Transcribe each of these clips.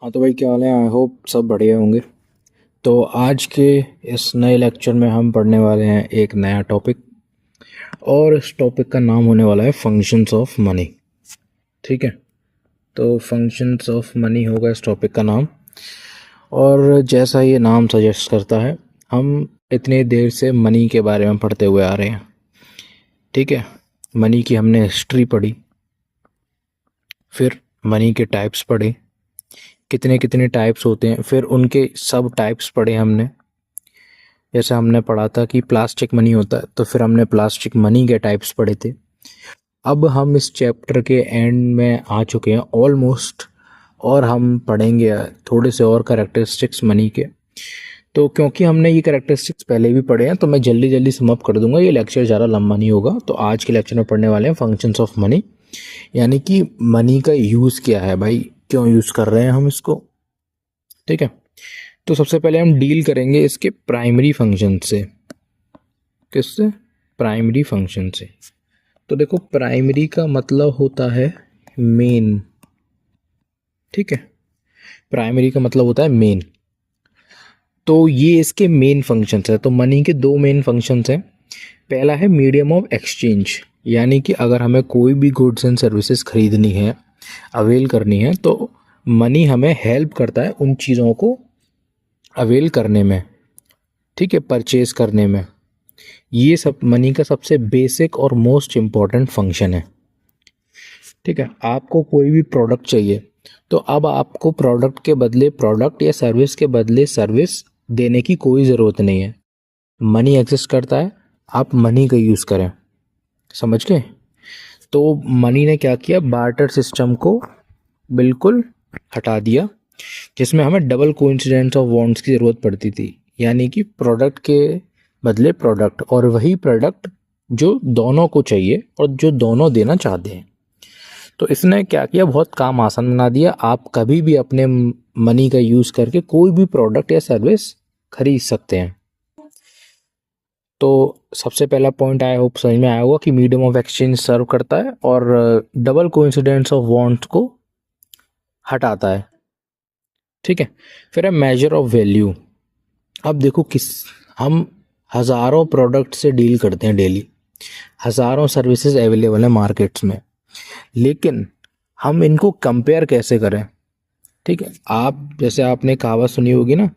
हाँ तो भाई क्या हाल है। आई होप सब बढ़िया होंगे। तो आज के इस नए लेक्चर में हम पढ़ने वाले हैं एक नया टॉपिक, और इस टॉपिक का नाम होने वाला है फंक्शंस ऑफ मनी। ठीक है, तो फंक्शंस ऑफ मनी होगा इस टॉपिक का नाम। और जैसा ये नाम सजेस्ट करता है, हम इतनी देर से मनी के बारे में पढ़ते हुए आ रहे हैं। ठीक है, मनी की हमने हिस्ट्री पढ़ी, फिर मनी के टाइप्स पढ़े, कितने कितने टाइप्स होते हैं, फिर उनके सब टाइप्स पढ़े हमने। जैसे हमने पढ़ा था कि प्लास्टिक मनी होता है, तो फिर हमने प्लास्टिक मनी के टाइप्स पढ़े थे। अब हम इस चैप्टर के एंड में आ चुके हैं ऑलमोस्ट, और हम पढ़ेंगे थोड़े से और कैरेक्टरिस्टिक्स मनी के। तो क्योंकि हमने ये कैरेक्टरिस्टिक्स पहले भी पढ़े हैं, तो मैं जल्दी जल्दी समअप कर दूंगा, ये लेक्चर ज़्यादा लंबा नहीं होगा। तो आज के लेक्चर में पढ़ने वाले हैं फंक्शंस ऑफ मनी, यानी कि मनी का यूज़ क्या है भाई, क्यों यूज़ कर रहे हैं हम इसको। ठीक है, तो सबसे पहले हम डील करेंगे इसके प्राइमरी फंक्शन से। किससे? प्राइमरी फंक्शन से। तो देखो, प्राइमरी का मतलब होता है मेन। ठीक है, प्राइमरी का मतलब होता है मेन। तो ये इसके मेन फंक्शंस है। तो मनी के दो मेन फंक्शंस हैं। पहला है मीडियम ऑफ एक्सचेंज, यानी कि अगर हमें कोई भी गुड्स एंड सर्विसेज खरीदनी है, अवेल करनी है, तो मनी हमें हेल्प करता है उन चीज़ों को अवेल करने में। ठीक है, परचेज करने में। ये सब मनी का सबसे बेसिक और मोस्ट इम्पॉर्टेंट फंक्शन है। ठीक है, आपको कोई भी प्रोडक्ट चाहिए, तो अब आपको प्रोडक्ट के बदले प्रोडक्ट या सर्विस के बदले सर्विस देने की कोई ज़रूरत नहीं है। मनी एग्जिस्ट करता है, आप मनी का यूज़ करें। समझ गए? तो मनी ने क्या किया, बार्टर सिस्टम को बिल्कुल हटा दिया, जिसमें हमें डबल कोइंसिडेंस ऑफ वांट्स की ज़रूरत पड़ती थी, यानी कि प्रोडक्ट के बदले प्रोडक्ट, और वही प्रोडक्ट जो दोनों को चाहिए और जो दोनों देना चाहते हैं। तो इसने क्या किया, बहुत काम आसान बना दिया। आप कभी भी अपने मनी का यूज़ करके कोई भी प्रोडक्ट या सर्विस खरीद सकते हैं। तो सबसे पहला पॉइंट आया होप समझ में आया होगा कि मीडियम ऑफ एक्सचेंज सर्व करता है और डबल कोइंसिडेंस ऑफ वांट्स को हटाता है। ठीक है, फिर है मेजर ऑफ वैल्यू। अब देखो, हम हज़ारों प्रोडक्ट से डील करते हैं डेली, हज़ारों सर्विसेज अवेलेबल हैं मार्केट्स में, लेकिन हम इनको कंपेयर कैसे करें। ठीक है, आप जैसे आपने कहावत सुनी होगी ना,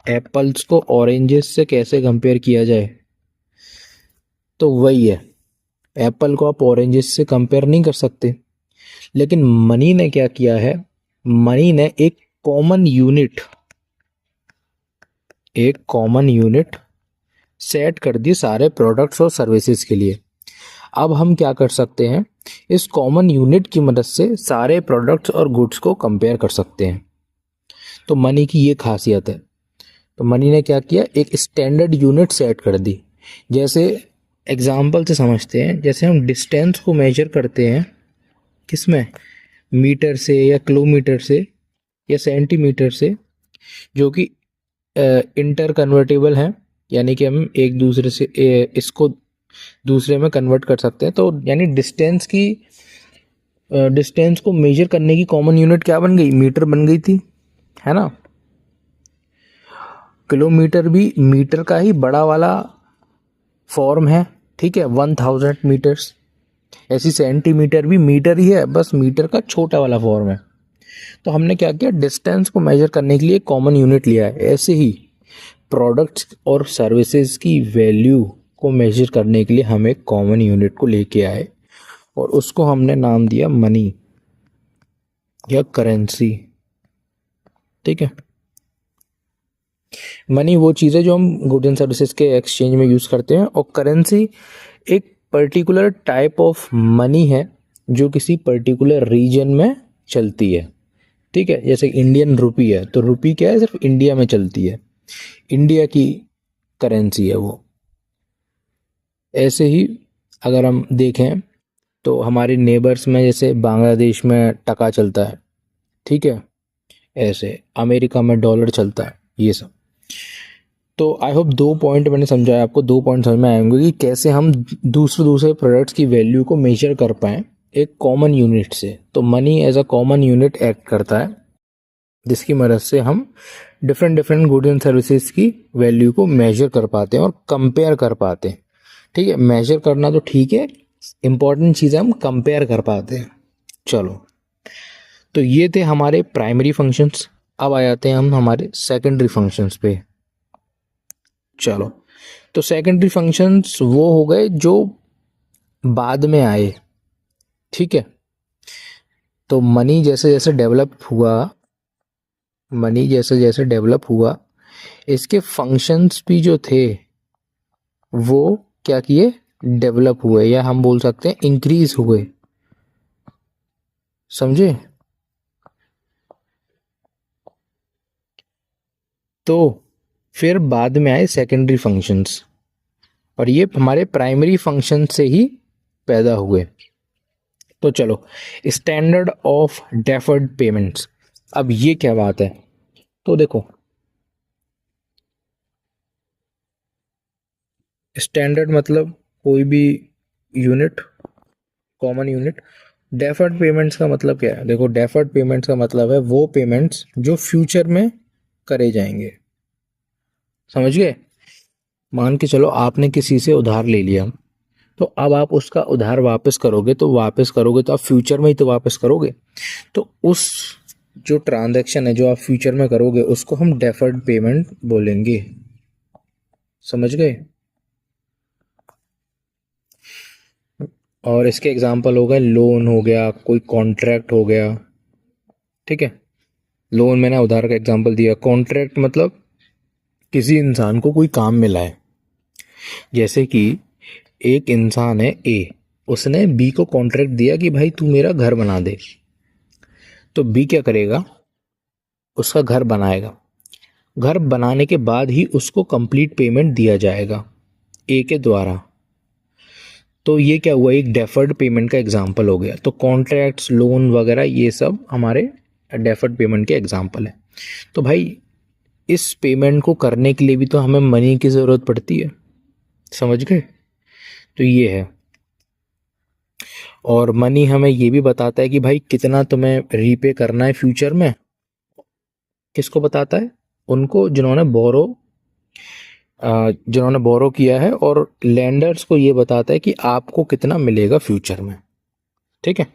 एप्पल्स को ऑरेंजेस से कैसे कंपेयर किया जाए, तो वही है। एप्पल को आप ऑरेंजेस से कंपेयर नहीं कर सकते। लेकिन मनी ने क्या किया है, मनी ने एक कॉमन यूनिट सेट कर दी सारे प्रोडक्ट्स और सर्विसेज के लिए। अब हम क्या कर सकते हैं, इस कॉमन यूनिट की मदद से सारे प्रोडक्ट्स और गुड्स को कंपेयर कर सकते हैं। तो मनी की ये खासियत है। तो मनी ने क्या किया, एक स्टैंडर्ड यूनिट सेट कर दी। जैसे एग्जाम्पल से समझते हैं, जैसे हम डिस्टेंस को मेजर करते हैं किसमें, मीटर से या किलोमीटर से या सेंटीमीटर से, जो कि इंटर कन्वर्टेबल है, यानी कि हम एक दूसरे से इसको दूसरे में कन्वर्ट कर सकते हैं। तो यानी डिस्टेंस को मेजर करने की कॉमन यूनिट क्या बन गई, मीटर बन गई थी, है ना। किलोमीटर भी मीटर का ही बड़ा वाला फॉर्म है। ठीक है, 1000 मीटर्स। ऐसी सेंटीमीटर भी मीटर ही है, बस मीटर का छोटा वाला फॉर्म है। तो हमने क्या किया, डिस्टेंस को मेजर करने के लिए कॉमन यूनिट लिया है। ऐसे ही प्रोडक्ट्स और सर्विसेज की वैल्यू को मेजर करने के लिए हम एक कॉमन यूनिट को लेके आए, और उसको हमने नाम दिया मनी या करेंसी। ठीक है, मनी वो चीज़ है जो हम गुड्स एंड सर्विसेज के एक्सचेंज में यूज़ करते हैं, और करेंसी एक पर्टिकुलर टाइप ऑफ मनी है जो किसी पर्टिकुलर रीजन में चलती है। ठीक है, जैसे इंडियन रुपी है, तो रुपी क्या है, सिर्फ इंडिया में चलती है, इंडिया की करेंसी है वो। ऐसे ही अगर हम देखें तो हमारे नेबर्स में जैसे बांग्लादेश में टका चलता है। ठीक है, ऐसे अमेरिका में डॉलर चलता है, ये सब। तो आई होप दो पॉइंट मैंने समझाया आपको, दो पॉइंट समझ में आएंगे कि कैसे हम दूसरे प्रोडक्ट्स की वैल्यू को मेजर कर पाएँ एक कॉमन यूनिट से। तो money as a common unit act करता है, जिसकी मदद से हम different different goods and services की वैल्यू को मेजर कर पाते हैं और कंपेयर कर पाते हैं। ठीक है, मेजर करना तो ठीक है, इंपॉर्टेंट चीज़ है हम कंपेयर कर पाते हैं। चलो, तो ये थे हमारे प्राइमरी फंक्शंस। अब आ जाते हैं हम हमारे सेकेंडरी फंक्शंस पे। चलो, तो सेकेंडरी फंक्शंस वो हो गए जो बाद में आए। ठीक है, तो मनी जैसे जैसे डेवलप हुआ, इसके फंक्शंस भी जो थे वो क्या किए, डेवलप हुए, या हम बोल सकते हैं इंक्रीज हुए। समझे? तो फिर बाद में आए सेकेंडरी फंक्शंस, और ये हमारे प्राइमरी फंक्शन से ही पैदा हुए। तो चलो, स्टैंडर्ड ऑफ डेफर्ड पेमेंट्स। अब ये क्या बात है? तो देखो, स्टैंडर्ड मतलब कोई भी unit, common unit. Deferred payments का मतलब क्या है? देखो, डेफर्ड पेमेंट्स का मतलब है वो पेमेंट्स जो फ्यूचर में करे जाएंगे। समझ गए? मान के चलो आपने किसी से उधार ले लिया, तो अब आप उसका उधार वापस करोगे, तो आप फ्यूचर में ही तो वापस करोगे। तो उस जो ट्रांजैक्शन है जो आप फ्यूचर में करोगे उसको हम डेफर्ड पेमेंट बोलेंगे। समझ गए? और इसके एग्जांपल हो गए, लोन हो गया, कोई कॉन्ट्रैक्ट हो गया। ठीक है, लोन मैंने उधार का एग्जांपल दिया। कॉन्ट्रैक्ट मतलब किसी इंसान को कोई काम मिला है। जैसे कि एक इंसान है ए, उसने बी को कॉन्ट्रैक्ट दिया कि भाई तू मेरा घर बना दे। तो बी क्या करेगा, उसका घर बनाएगा। घर बनाने के बाद ही उसको कंप्लीट पेमेंट दिया जाएगा ए के द्वारा। तो ये क्या हुआ, एक डेफर्ड पेमेंट का एग्जाम्पल हो गया। तो कॉन्ट्रैक्ट्स, लोन वगैरह ये सब हमारे डेफर्ड पेमेंट के एग्जाम्पल है। तो भाई इस पेमेंट को करने के लिए भी तो हमें मनी की ज़रूरत पड़ती है। समझ गए? तो ये है। और मनी हमें ये भी बताता है कि भाई कितना तुम्हें रीपे करना है फ्यूचर में। किसको बताता है? उनको जिन्होंने बोरो किया है, और लैंडर्स को ये बताता है कि आपको कितना मिलेगा फ्यूचर में। ठीक है,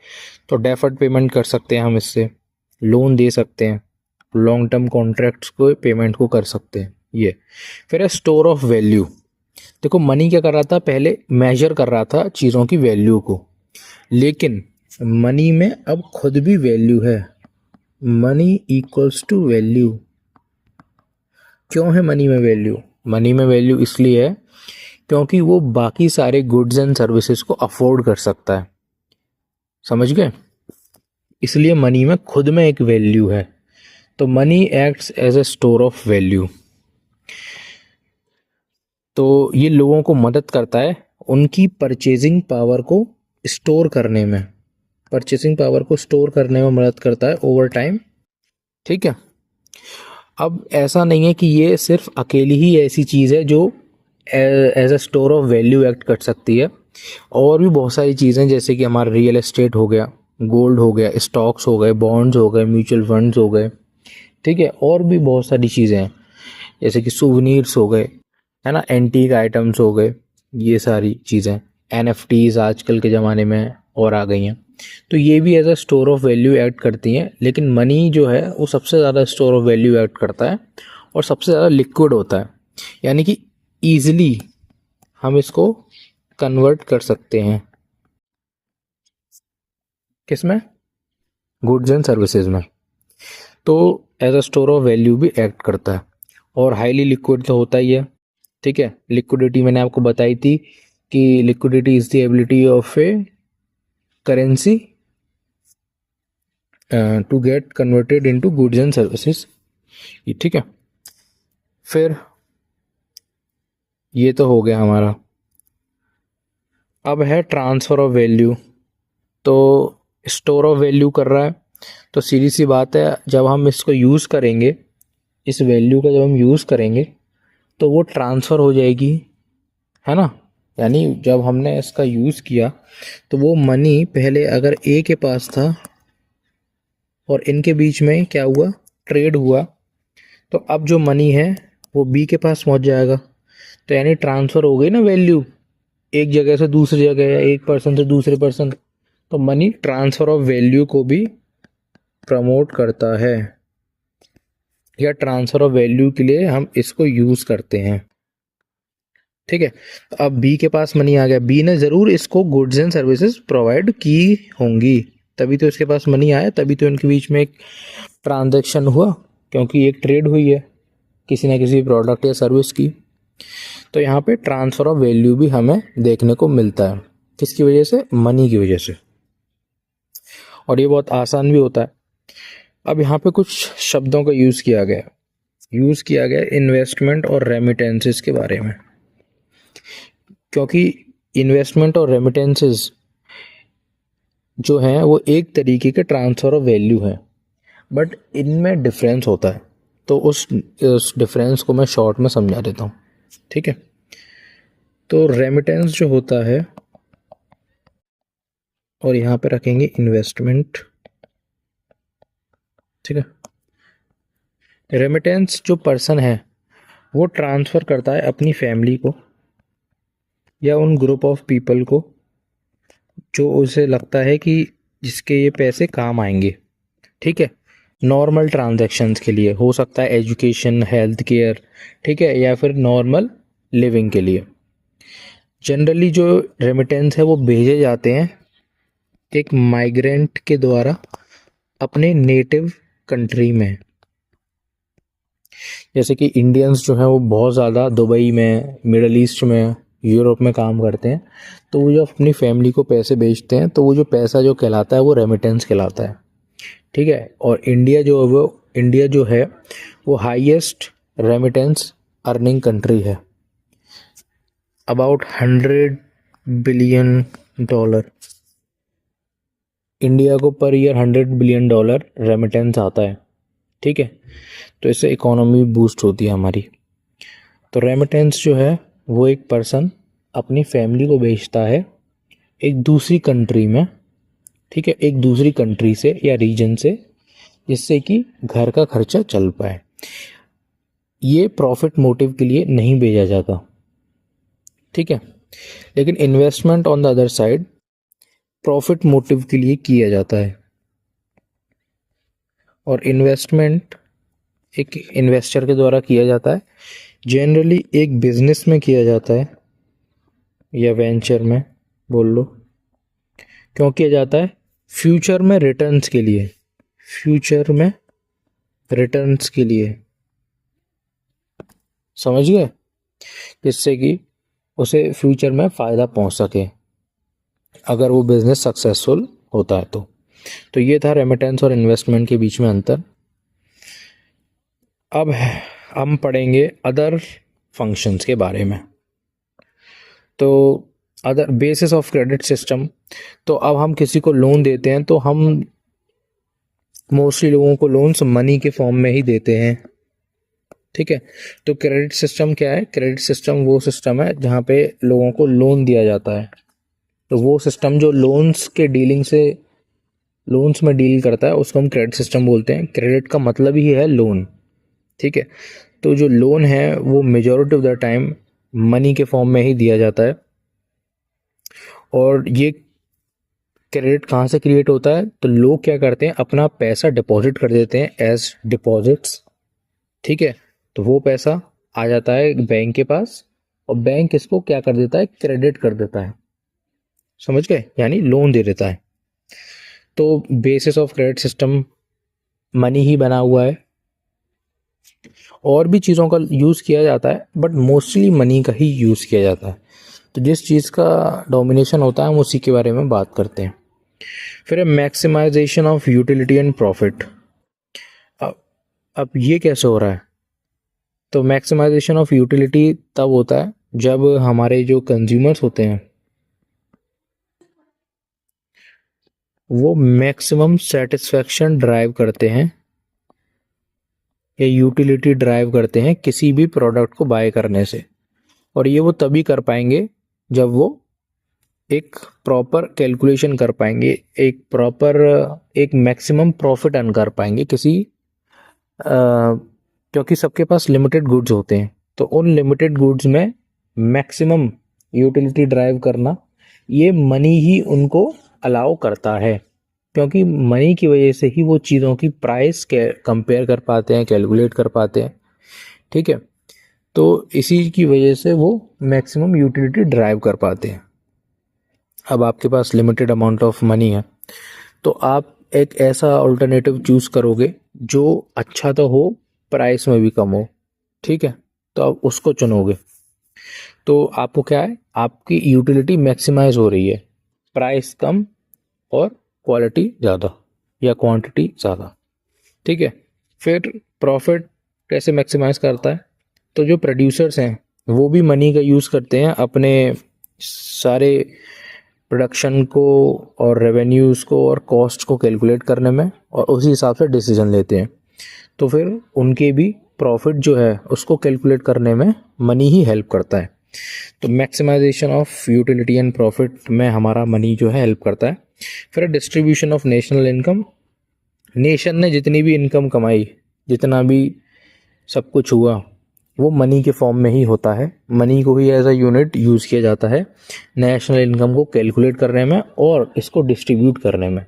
तो डेफर्ड पेमेंट कर सकते हैं हम इससे, लोन दे सकते हैं, लॉन्ग टर्म कॉन्ट्रैक्ट्स को पेमेंट को कर सकते हैं। ये फिर है स्टोर ऑफ वैल्यू। देखो, मनी क्या कर रहा था, पहले मेजर कर रहा था चीज़ों की वैल्यू को, लेकिन मनी में अब खुद भी वैल्यू है। Money equals to value. क्यों है मनी में वैल्यू? मनी में वैल्यू इसलिए है क्योंकि वो बाकी सारे गुड्स एंड सर्विसेज को अफोर्ड कर सकता है। समझ गए? इसलिए मनी में खुद में एक वैल्यू है। तो money acts as a store of value. तो ये लोगों को मदद करता है उनकी परचेजिंग पावर को स्टोर करने में। परचेसिंग पावर को स्टोर करने में मदद करता है ओवर टाइम। ठीक है, अब ऐसा नहीं है कि ये सिर्फ अकेली ही ऐसी चीज़ है जो as a store of value act कर सकती है। और भी बहुत सारी चीज़ें, जैसे कि हमारा रियल एस्टेट हो गया, गोल्ड हो गया, स्टॉक्स हो गए, बॉन्ड्स हो गए, म्यूचुअल फंड्स हो गए। ठीक है, और भी बहुत सारी चीज़ें हैं, जैसे कि सुवनीर्स हो गए, है ना, एंटीक आइटम्स हो गए, ये सारी चीज़ें। NFTs आजकल के ज़माने में और आ गई हैं। तो ये भी as a store of value act करती हैं। लेकिन मनी जो है वो सबसे ज़्यादा स्टोर ऑफ वैल्यू एक्ट करता है और सबसे ज़्यादा लिक्विड होता है, यानी कि ईजिली हम इसको कन्वर्ट कर सकते हैं। किस में? गुड्स एंड सर्विसेज में। तो as a store of value भी एक्ट करता है, और हाईली लिक्विड तो होता ही है। ठीक है, लिक्विडिटी मैंने आपको बताई थी कि liquidity is the ability of a currency to get converted into goods and services. ठीक है, फिर ये तो हो गया हमारा। अब है ट्रांसफ़र ऑफ वैल्यू। तो स्टोर ऑफ वैल्यू कर रहा है, तो सीधी सी बात है, जब हम इसको यूज़ करेंगे, इस वैल्यू का जब हम यूज़ करेंगे तो वो ट्रांसफ़र हो जाएगी, है ना। यानी जब हमने इसका यूज़ किया तो वो मनी पहले अगर ए के पास था और इनके बीच में क्या हुआ, ट्रेड हुआ तो अब जो मनी है वो बी के पास पहुंच जाएगा। तो यानी ट्रांसफ़र हो गई ना वैल्यू, एक जगह से दूसरी जगह या एक पर्सन से दूसरे पर्सन। तो मनी ट्रांसफ़र ऑफ वैल्यू को भी प्रमोट करता है, या ट्रांसफ़र ऑफ वैल्यू के लिए हम इसको यूज़ करते हैं। ठीक है, तो अब बी के पास मनी आ गया, बी ने ज़रूर इसको गुड्स एंड सर्विसेज प्रोवाइड की होंगी, तभी तो इसके पास मनी आया, तभी तो इनके बीच में एक ट्रांजैक्शन हुआ, क्योंकि एक ट्रेड हुई है किसी ना किसी प्रोडक्ट या सर्विस की। तो यहाँ पे ट्रांसफ़र ऑफ वैल्यू भी हमें देखने को मिलता है, किसकी वजह से? मनी की वजह से। और ये बहुत आसान भी होता है। अब यहाँ पे कुछ शब्दों का यूज़ किया गया इन्वेस्टमेंट और रेमिटेंसेस के बारे में, क्योंकि इन्वेस्टमेंट और रेमिटेंसेस जो हैं वो एक तरीके के ट्रांसफ़र ऑफ वैल्यू है, बट इनमें डिफरेंस होता है। तो उस डिफरेंस को मैं शॉर्ट में समझा देता हूँ। ठीक है, तो रेमिटेंस जो होता है, और यहाँ पे रखेंगे इन्वेस्टमेंट। ठीक है, रेमिटेंस जो पर्सन है वो ट्रांसफ़र करता है अपनी फैमिली को या उन ग्रुप ऑफ पीपल को जो उसे लगता है कि जिसके ये पैसे काम आएंगे। ठीक है, नॉर्मल ट्रांजैक्शंस के लिए हो सकता है, एजुकेशन, हेल्थ केयर, ठीक है, या फिर नॉर्मल लिविंग के लिए। जनरली जो रेमिटेंस है वो भेजे जाते हैं एक माइग्रेंट के द्वारा अपने नेटिव कंट्री में। जैसे कि इंडियंस जो हैं वो बहुत ज़्यादा दुबई में, मिडल ईस्ट में, यूरोप में काम करते हैं, तो वो जब अपनी फैमिली को पैसे भेजते हैं तो वो जो पैसा जो कहलाता है वो रेमिटेंस कहलाता है। ठीक है, और इंडिया जो है वो हाईएस्ट रेमिटेंस अर्निंग कंट्री है, अबाउट $100 बिलियन। इंडिया को पर ईयर $100 बिलियन रेमिटेंस आता है। ठीक है, तो इससे इकोनॉमी बूस्ट होती है हमारी। तो रेमिटेंस जो है वो एक पर्सन अपनी फैमिली को भेजता है एक दूसरी कंट्री में। ठीक है, एक दूसरी कंट्री से या रीजन से, जिससे कि घर का खर्चा चल पाए। ये प्रॉफिट मोटिव के लिए नहीं भेजा जाता। ठीक है, लेकिन investment on the other side profit motive के लिए किया जाता है। और इन्वेस्टमेंट एक इन्वेस्टर के द्वारा किया जाता है, जनरली एक बिजनेस में किया जाता है या वेंचर में बोल लो। क्यों किया जाता है? फ्यूचर में रिटर्न्स के लिए, फ्यूचर में रिटर्न्स के लिए, समझ गए? जिससे कि उसे फ्यूचर में फ़ायदा पहुंच सके अगर वो बिज़नेस सक्सेसफुल होता है तो ये था रेमिटेंस और इन्वेस्टमेंट के बीच में अंतर। अब हम पढ़ेंगे अदर फंक्शंस के बारे में। तो other basis of credit system, तो अब हम किसी को लोन देते हैं तो हम मोस्टली लोगों को लोन्स मनी के फॉर्म में ही देते हैं। ठीक है, तो क्रेडिट सिस्टम क्या है? क्रेडिट सिस्टम वो सिस्टम है जहाँ पे लोगों को लोन दिया जाता है। तो वो सिस्टम जो लोन्स में डील करता है उसको हम क्रेडिट सिस्टम बोलते हैं। क्रेडिट का मतलब ही है लोन। ठीक है, तो जो लोन है वो majority of the time money के फॉर्म में ही दिया जाता है। और ये क्रेडिट कहाँ से क्रिएट होता है? तो लोग क्या करते हैं, अपना पैसा डिपॉजिट कर देते हैं एज डिपॉजिट्स। ठीक है, तो वो पैसा आ जाता है बैंक के पास और बैंक इसको क्या कर देता है? क्रेडिट कर देता है। समझ गए? यानी लोन दे देता है। तो basis of credit system money ही बना हुआ है। और भी चीज़ों का यूज़ किया जाता है बट मोस्टली मनी का ही यूज़ किया जाता है। तो जिस चीज़ का डोमिनेशन होता है हम उसी के बारे में बात करते हैं। फिर maximisation of utility and profit. अब ये कैसे हो रहा है? तो मैक्सिमाइजेशन ऑफ यूटिलिटी तब होता है जब हमारे जो कंज्यूमर्स होते हैं वो मैक्सिमम सेटिस्फैक्शन ड्राइव करते हैं या यूटिलिटी ड्राइव करते हैं किसी भी प्रोडक्ट को बाय करने से। और ये वो तभी कर पाएंगे जब वो एक प्रॉपर कैलकुलेशन कर पाएंगे, एक मैक्सिमम प्रॉफिट अर्न कर पाएंगे किसी क्योंकि सबके पास लिमिटेड गुड्स होते हैं, तो उन लिमिटेड गुड्स में मैक्सिमम यूटिलिटी ड्राइव करना ये मनी ही उनको अलाउ करता है, क्योंकि मनी की वजह से ही वो चीज़ों की प्राइस कंपेयर कर पाते हैं, कैलकुलेट कर पाते हैं। ठीक है, तो इसी की वजह से वो मैक्सिमम यूटिलिटी ड्राइव कर पाते हैं। अब आपके पास लिमिटेड अमाउंट ऑफ मनी है, तो आप एक ऐसा अल्टरनेटिव चूज़ करोगे जो अच्छा तो हो, प्राइस में भी कम हो। ठीक है, तो आप उसको चुनोगे, तो आपको क्या है, आपकी यूटिलिटी मैक्सिमाइज हो रही है, प्राइस कम और क्वालिटी ज़्यादा या क्वांटिटी ज़्यादा। ठीक है, फिर प्रॉफिट कैसे मैक्सिमाइज करता है, तो जो प्रोड्यूसर्स हैं वो भी मनी का यूज़ करते हैं अपने सारे प्रोडक्शन को और रेवेन्यूज़ को और कॉस्ट को कैलकुलेट करने में, और उसी हिसाब से डिसीजन लेते हैं। तो फिर उनके भी प्रॉफिट जो है उसको कैलकुलेट करने में मनी ही हेल्प करता है। तो maximisation of utility and profit में हमारा मनी जो है हेल्प करता है। फिर distribution of national income, nation ने जितनी भी इनकम कमाई, जितना भी सब कुछ हुआ, वो मनी के फॉर्म में ही होता है। मनी को ही एज अ यूनिट यूज़ किया जाता है नेशनल इनकम को कैलकुलेट करने में और इसको डिस्ट्रीब्यूट करने में।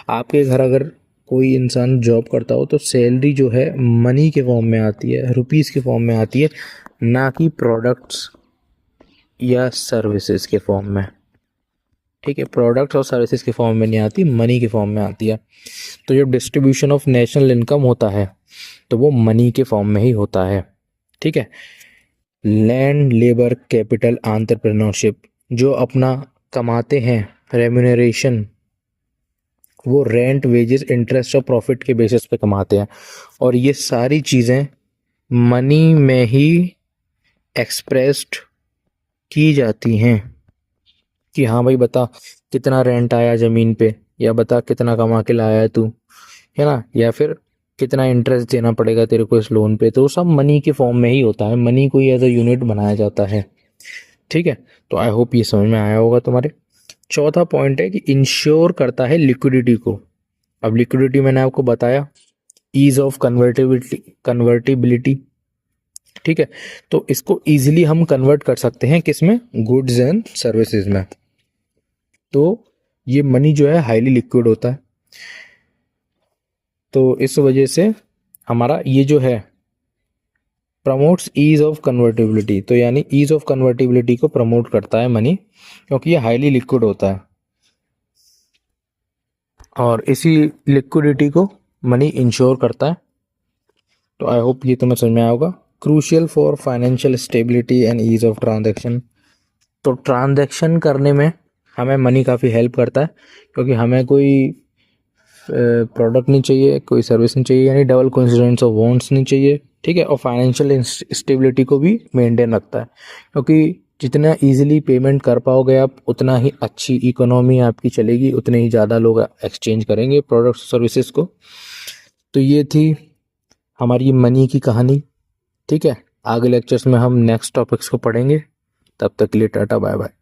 आपके घर अगर कोई इंसान जॉब करता हो तो सैलरी जो है मनी के फॉर्म में आती है, रुपीज़ के फॉर्म में आती है, ना कि प्रोडक्ट्स या सर्विसेज के फॉर्म में। ठीक है, प्रोडक्ट्स और सर्विसेज के फॉर्म में नहीं आती, मनी के फॉर्म में आती है। तो जब डिस्ट्रीब्यूशन ऑफ नेशनल इनकम होता है तो वो मनी के फॉर्म में ही होता है। ठीक है, लैंड, लेबर, कैपिटल, एंटरप्रेन्योरशिप, जो अपना कमाते हैं रेम्यूनरेशन, वो रेंट, वेजेस, इंटरेस्ट और प्रॉफिट के बेसिस पे कमाते हैं, और ये सारी चीज़ें मनी में ही एक्सप्रेस्ड की जाती हैं कि हाँ भाई बता कितना रेंट आया ज़मीन पे, या बता कितना कमा के लाया है तू, है ना, या फिर कितना इंटरेस्ट देना पड़ेगा तेरे को इस लोन पे। तो वो सब मनी के फॉर्म में ही होता है, मनी को ही एज अ यूनिट बनाया जाता है। ठीक है, तो आई होप ये समझ में आया होगा तुम्हारे। चौथा पॉइंट है कि इंश्योर करता है लिक्विडिटी को। अब लिक्विडिटी मैंने आपको बताया, ईज ऑफ कन्वर्टिबिलिटी। ठीक है, तो इसको इजीली हम कन्वर्ट कर सकते हैं किस में, गुड्स एंड सर्विसेज में। तो ये मनी जो है हाईली लिक्विड होता है, तो इस वजह से हमारा ये जो है प्रमोट्स ईज ऑफ कन्वर्टिबिलिटी, तो यानी ईज ऑफ कन्वर्टिबिलिटी को प्रमोट करता है मनी, क्योंकि ये हाईली लिक्विड होता है, और इसी लिक्विडिटी को मनी इंश्योर करता है। तो आई होप ये तुम्हें समझ में आया होगा। Crucial for financial stability and ease of transaction, तो ट्रांजैक्शन करने में हमें मनी काफ़ी हेल्प करता है, क्योंकि हमें कोई प्रोडक्ट नहीं चाहिए, कोई सर्विस नहीं चाहिए, यानी डबल कोइंसिडेंस ऑफ वांट्स नहीं चाहिए। ठीक है, और फाइनेंशियल स्टेबिलिटी को भी मेंटेन रखता है, क्योंकि जितना इजीली पेमेंट कर पाओगे आप, उतना ही अच्छी इकोनॉमी आपकी चलेगी, उतने ही ज़्यादा लोग एक्सचेंज करेंगे प्रोडक्ट सर्विसेज को। तो ये थी हमारी मनी की कहानी। ठीक है, आगे लेक्चर्स में हम नेक्स्ट टॉपिक्स को पढ़ेंगे। तब तक के लिए टाटा बाय बाय।